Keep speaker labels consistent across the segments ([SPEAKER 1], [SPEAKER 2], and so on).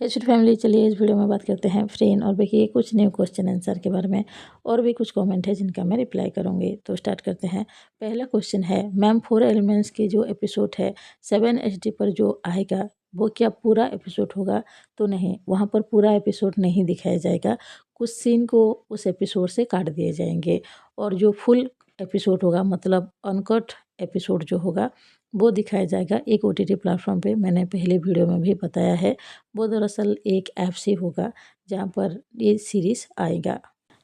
[SPEAKER 1] HD family, चलिए इस video में बात करते हैं फ्रेंड और बेकी के कुछ न्यू क्वेश्चन आंसर के बारे में। और भी कुछ कमेंट है जिनका मैं रिप्लाई करूंगी, तो स्टार्ट करते हैं। पहला क्वेश्चन है, मैम 4 एलिमेंट्स की जो एपिसोड है 7 HD पर जो आएगा वो क्या पूरा एपिसोड होगा? तो नहीं, वहाँ पर पूरा एपिसोड नहीं दिखाया जाएगा। कुछ सीन को उस एपिसोड से काट दिए जाएंगे और जो फुल एपिसोड होगा, मतलब अनकट एपिसोड जो होगा वो दिखाया जाएगा एक OTT प्लेटफॉर्म पे। मैंने पहले वीडियो में भी बताया है, वो दरअसल एक ऐप से होगा जहाँ पर ये सीरीज़ आएगा।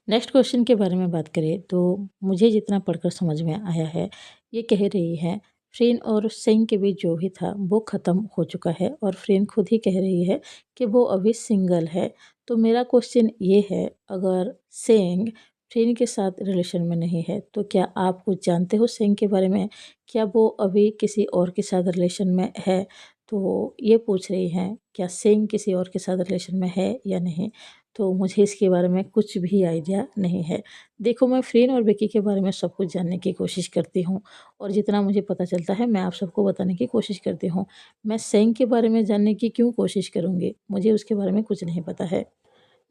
[SPEAKER 1] नेक्स्ट क्वेश्चन के बारे में बात करें तो मुझे जितना पढ़कर समझ में आया है, ये कह रही है फ्रेंड और सेंग के बीच जो भी था वो ख़त्म हो चुका है और फ्रेंड खुद ही कह रही है कि वो अभी सिंगल है। तो मेरा क्वेश्चन ये है, अगर सेंग फ्रेंड के साथ रिलेशन में नहीं है तो क्या आप कुछ जानते हो सेंग के बारे में? क्या वो अभी किसी और के साथ रिलेशन में है? तो ये पूछ रही हैं क्या सेंग किसी और के साथ रिलेशन में है या नहीं। तो मुझे इसके बारे में कुछ भी आइडिया नहीं है। देखो, मैं फ्रेंड और बेकी के बारे में सब कुछ जानने की कोशिश करती हूँ और जितना मुझे पता चलता है मैं आप सबको बताने की कोशिश करती हूँ। मैं सेंग के बारे में जानने की क्यों कोशिश करूँगी? मुझे उसके बारे में कुछ नहीं पता है।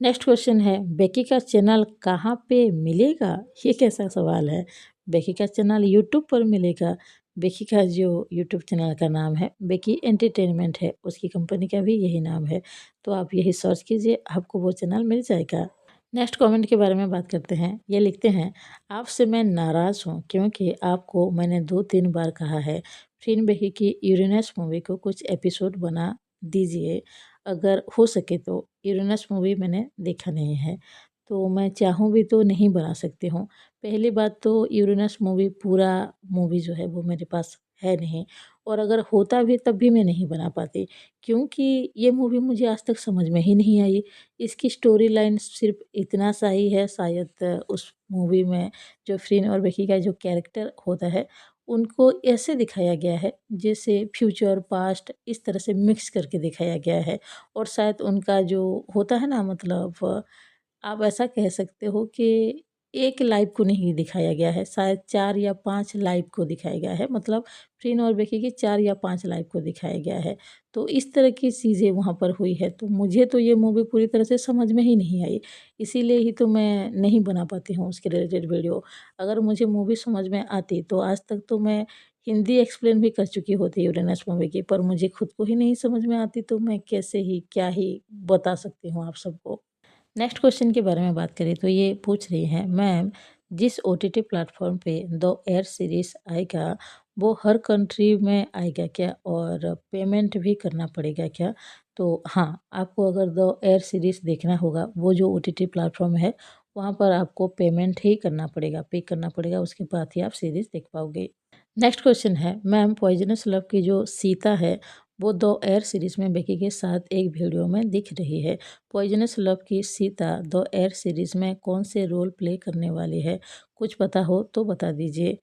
[SPEAKER 1] नेक्स्ट क्वेश्चन है, बेकी का चैनल कहाँ पे मिलेगा? ये कैसा सवाल है? बेकी का चैनल यूट्यूब पर मिलेगा। बेकी का जो यूट्यूब चैनल का नाम है बेकी एंटरटेनमेंट है, उसकी कंपनी का भी यही नाम है। तो आप यही सर्च कीजिए, आपको वो चैनल मिल जाएगा। नेक्स्ट कमेंट के बारे में बात करते हैं। ये लिखते हैं, आपसे मैं नाराज़ हूँ क्योंकि आपको मैंने 2-3 बार कहा है फ्रेंड बेकी की यूरेनस मूवी को कुछ एपिसोड बना दीजिए। अगर हो सके तो। यूरेनस मूवी मैंने देखा नहीं है, तो मैं चाहूँ भी तो नहीं बना सकती हूँ। पहली बात तो यूरेनस मूवी पूरा मूवी जो है वो मेरे पास है नहीं, और अगर होता भी तब भी मैं नहीं बना पाती क्योंकि ये मूवी मुझे आज तक समझ में ही नहीं आई। इसकी स्टोरी लाइन सिर्फ इतना सा ही है, शायद उस मूवी में जो फ्रीन और बेकी का जो कैरेक्टर होता है उनको ऐसे दिखाया गया है जैसे फ्यूचर पास्ट इस तरह से मिक्स करके दिखाया गया है। और शायद उनका जो होता है ना, मतलब आप ऐसा कह सकते हो कि एक लाइफ को नहीं दिखाया गया है, शायद 4 या 5 लाइफ को दिखाया गया है। मतलब फ्रीन और बेकी की 4 या 5 लाइफ को दिखाया गया है। तो इस तरह की चीज़ें वहाँ पर हुई है, तो मुझे तो ये मूवी पूरी तरह से समझ में ही नहीं आई। इसीलिए ही तो मैं नहीं बना पाती हूँ उसके रिलेटेड वीडियो। अगर मुझे मूवी समझ में आती तो आज तक तो मैं हिंदी एक्सप्लेन भी कर चुकी होती यूरेनस मूवी की, पर मुझे खुद को ही नहीं समझ में आती तो मैं कैसे ही क्या ही बता सकती हूँ आप सबको। नेक्स्ट क्वेश्चन के बारे में बात करें तो ये पूछ रही हैं, मैम जिस OTT प्लेटफॉर्म पे द एयर सीरीज आएगा वो हर कंट्री में आएगा क्या और पेमेंट भी करना पड़ेगा क्या? तो हाँ, आपको अगर द एयर सीरीज देखना होगा वो जो OTT प्लेटफॉर्म है वहाँ पर आपको पेमेंट ही करना पड़ेगा, पे करना पड़ेगा, उसके बाद ही आप सीरीज देख पाओगे। नेक्स्ट क्वेश्चन है, मैम पॉइजनस लव की जो सीता है वो द एयर सीरीज में बेकी के साथ एक वीडियो में दिख रही है। पॉइजनस लव की सीता द एयर सीरीज में कौन से रोल प्ले करने वाली है? कुछ पता हो तो बता दीजिए।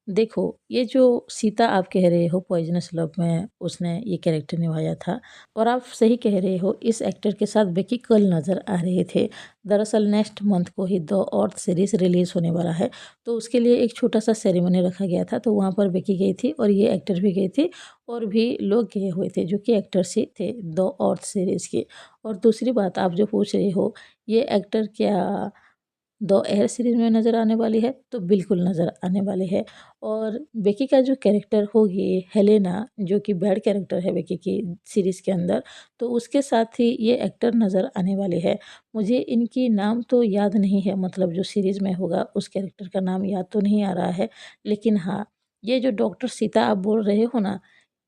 [SPEAKER 1] देखो, ये जो सीता आप कह रहे हो पॉइजनस लव में उसने ये कैरेक्टर निभाया था, और आप सही कह रहे हो, इस एक्टर के साथ बेकी कल नज़र आ रहे थे। दरअसल नेक्स्ट मंथ को ही द ऑर्थ सीरीज़ रिलीज़ होने वाला है, तो उसके लिए एक छोटा सा सेरेमनी रखा गया था, तो वहाँ पर बेकी गई थी और ये एक्टर भी गई थी और भी लोग गए हुए थे जो कि एक्टर्स ही थे द ऑर्थ सीरीज़ के। और दूसरी बात आप जो पूछ रहे हो, ये एक्टर क्या द एयर सीरीज में नज़र आने वाली है? तो बिल्कुल नज़र आने वाली है। और बेकी का जो कैरेक्टर होगी हेलेना, जो कि बैड कैरेक्टर है बेकी की सीरीज़ के अंदर, तो उसके साथ ही ये एक्टर नज़र आने वाले हैं। मुझे इनकी नाम तो याद नहीं है, मतलब जो सीरीज़ में होगा उस कैरेक्टर का नाम याद तो नहीं आ रहा है, लेकिन हाँ, ये जो डॉक्टर सीता आप बोल रहे हो ना,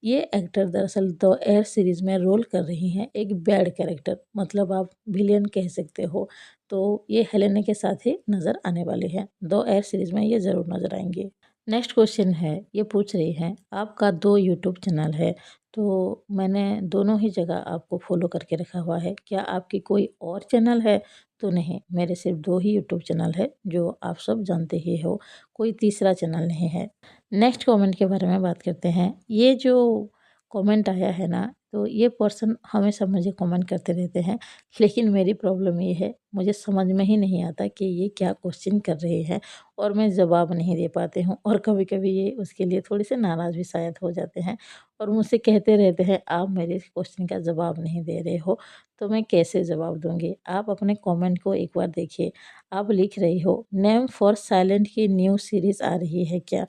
[SPEAKER 1] ये एक्टर दरअसल द एयर सीरीज में रोल कर रही हैं एक बैड कैरेक्टर, मतलब आप विलेन कह सकते हो। तो ये हेलेना के साथ ही नज़र आने वाले हैं, दो एयर सीरीज में ये ज़रूर नज़र आएंगे। नेक्स्ट क्वेश्चन है, ये पूछ रही हैं, आपका 2 यूट्यूब चैनल है, तो मैंने दोनों ही जगह आपको फॉलो करके रखा हुआ है, क्या आपकी कोई और चैनल है? तो नहीं, मेरे सिर्फ 2 ही यूट्यूब चैनल है जो आप सब जानते ही हो, कोई तीसरा चैनल नहीं है। नेक्स्ट कमेंट के बारे में बात करते हैं। ये जो कमेंट आया है ना, तो ये पर्सन हमेशा मुझे कमेंट करते रहते हैं, लेकिन मेरी प्रॉब्लम ये है, मुझे समझ में ही नहीं आता कि ये क्या क्वेश्चन कर रहे हैं और मैं जवाब नहीं दे पाती हूँ, और कभी-कभी ये उसके लिए थोड़े से नाराज़ भी शायद हो जाते हैं और मुझसे कहते रहते हैं, आप मेरे इस क्वेश्चन का जवाब नहीं दे रहे हो, तो मैं कैसे जवाब दूँगी? आप अपने कमेंट को एक बार देखिए। आप लिख रही हो, नेम फॉर साइलेंट की न्यू सीरीज़ आ रही है क्या?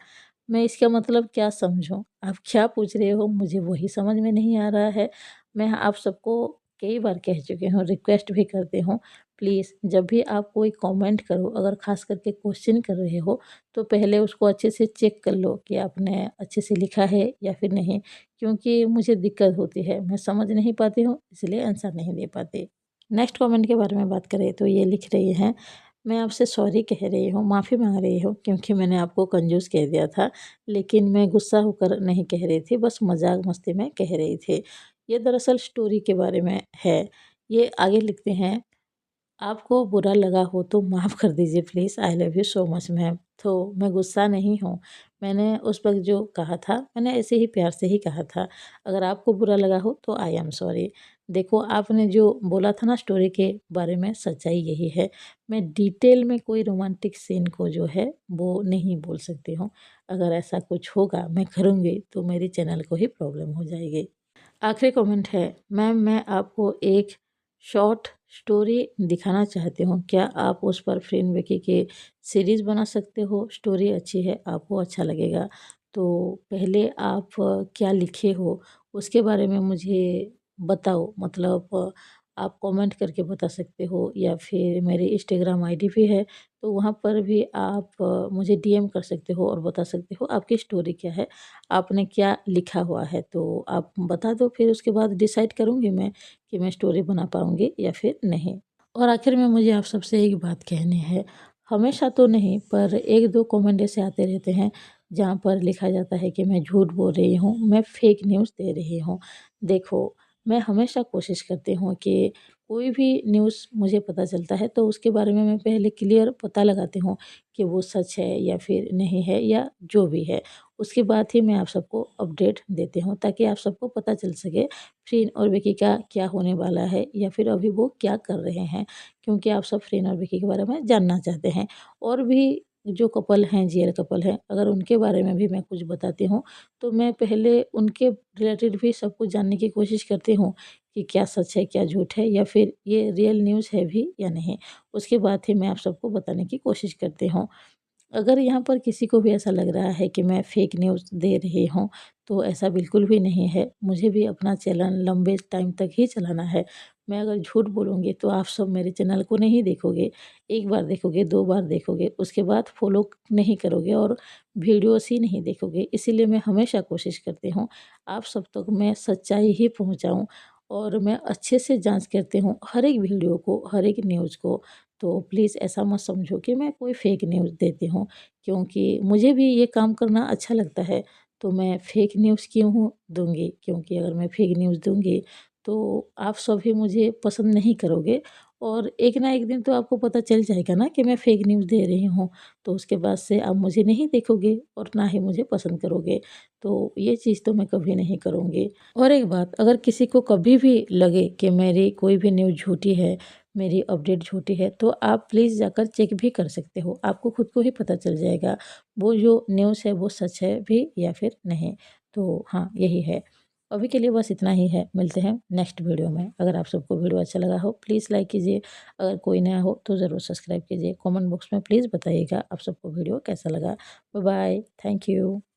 [SPEAKER 1] मैं इसका मतलब क्या समझूँ? आप क्या पूछ रहे हो, मुझे वही समझ में नहीं आ रहा है। मैं आप सबको कई बार कह चुकी हूँ, रिक्वेस्ट भी करती हूँ, प्लीज़ जब भी आप कोई कमेंट करो, अगर ख़ास करके क्वेश्चन कर रहे हो, तो पहले उसको अच्छे से चेक कर लो कि आपने अच्छे से लिखा है या फिर नहीं। क्योंकि मुझे दिक्कत होती है, मैं समझ नहीं पाती हूँ, इसलिए आंसर नहीं दे पाती। नेक्स्ट कमेंट के बारे में बात करें तो ये लिख रही हैं, मैं आपसे सॉरी कह रही हूँ, माफ़ी माँग रही हूँ, क्योंकि मैंने आपको कंजूस कह दिया था, लेकिन मैं गुस्सा होकर नहीं कह रही थी, बस मज़ाक मस्ती में कह रही थी। ये दरअसल स्टोरी के बारे में है। ये आगे लिखते हैं, आपको बुरा लगा हो तो माफ़ कर दीजिए please, I love you so much ma'am. तो मैं गुस्सा नहीं हूँ, मैंने उस वक़्त जो कहा था, मैंने ऐसे ही प्यार से ही कहा था। अगर आपको बुरा लगा हो तो आई एम सॉरी। देखो, आपने जो बोला था ना स्टोरी के बारे में, सच्चाई यही है। मैं डिटेल में कोई रोमांटिक सीन को जो है वो नहीं बोल सकती हूँ। अगर ऐसा कुछ होगा मैं करूँगी तो मेरे चैनल को ही प्रॉब्लम हो जाएगी। आखिरी कमेंट है, मैम मैं आपको एक शॉर्ट स्टोरी दिखाना चाहती हूँ, क्या आप उस पर फ्रेंड विकी की सीरीज़ बना सकते हो? स्टोरी अच्छी है, आपको अच्छा लगेगा। तो पहले आप क्या लिखे हो उसके बारे में मुझे बताओ, मतलब आप कमेंट करके बता सकते हो या फिर मेरी इंस्टाग्राम आईडी भी है, तो वहाँ पर भी आप मुझे डीएम कर सकते हो और बता सकते हो आपकी स्टोरी क्या है, आपने क्या लिखा हुआ है, तो आप बता दो, फिर उसके बाद डिसाइड करूँगी मैं कि मैं स्टोरी बना पाऊँगी या फिर नहीं। और आखिर में मुझे आप सबसे एक बात कहनी है, हमेशा तो नहीं पर 1-2 कमेंट ऐसे आते रहते हैं जहाँ पर लिखा जाता है कि मैं झूठ बोल रही हूँ, मैं फेक न्यूज़ दे रही हूँ। देखो, मैं हमेशा कोशिश करती हूँ कि कोई भी न्यूज़ मुझे पता चलता है तो उसके बारे में मैं पहले क्लियर पता लगाती हूँ कि वो सच है या फिर नहीं है या जो भी है। उसके बाद ही मैं आप सबको अपडेट देती हूँ, ताकि आप सबको पता चल सके फ़्रीन और विकी का क्या होने वाला है या फिर अभी वो क्या कर रहे हैं। क्योंकि आप सब फ़्रीन और विकी के बारे में जानना चाहते हैं। और भी जो कपल हैं, जीएल कपल हैं, अगर उनके बारे में भी मैं कुछ बताती हूँ, तो मैं पहले उनके रिलेटेड भी सब कुछ जानने की कोशिश करती हूँ कि क्या सच है, क्या झूठ है या फिर ये रियल न्यूज़ है भी या नहीं। उसके बाद ही मैं आप सबको बताने की कोशिश करती हूँ। अगर यहाँ पर किसी को भी ऐसा लग रहा है कि मैं फेक न्यूज़ दे रही हूँ, तो ऐसा बिल्कुल भी नहीं है। मुझे भी अपना चैनल लंबे टाइम तक ही चलाना है। मैं अगर झूठ बोलूँगी तो आप सब मेरे चैनल को नहीं देखोगे। 1 बार देखोगे, 2 बार देखोगे, उसके बाद फ़ॉलो नहीं करोगे और वीडियोज़ ही नहीं देखोगे। इसीलिए मैं हमेशा कोशिश करती हूँ, आप सब तक मैं सच्चाई ही पहुँचाऊँ और मैं अच्छे से जाँच करती हूँ हर एक वीडियो को, हर एक न्यूज़ को। तो प्लीज़ ऐसा मत समझो कि मैं कोई फ़ेक न्यूज़ देती हूँ, क्योंकि मुझे भी ये काम करना अच्छा लगता है, तो मैं फ़ेक न्यूज़ क्यों दूँगी? क्योंकि अगर मैं फ़ेक न्यूज़ दूँगी, तो आप सभी मुझे पसंद नहीं करोगे और एक ना एक दिन तो आपको पता चल जाएगा ना कि मैं फ़ेक न्यूज़ दे रही हूँ, तो उसके बाद से आप मुझे नहीं देखोगे और ना ही मुझे पसंद करोगे। तो ये चीज़ तो मैं कभी नहीं करूँगी। और एक बात, अगर किसी को कभी भी लगे कि मेरी कोई भी न्यूज़ झूठी है, मेरी अपडेट झूठी है, तो आप प्लीज़ जाकर चेक भी कर सकते हो। आपको खुद को ही पता चल जाएगा, वो जो न्यूज़ है वो सच है भी या फिर नहीं। तो हाँ, यही है। अभी के लिए बस इतना ही है, मिलते हैं नेक्स्ट वीडियो में। अगर आप सबको वीडियो अच्छा लगा हो प्लीज़ लाइक कीजिए, अगर कोई नया हो तो ज़रूर सब्सक्राइब कीजिए। कमेंट बॉक्स में प्लीज़ बताइएगा आप सबको वीडियो कैसा लगा। Bye bye, thank you.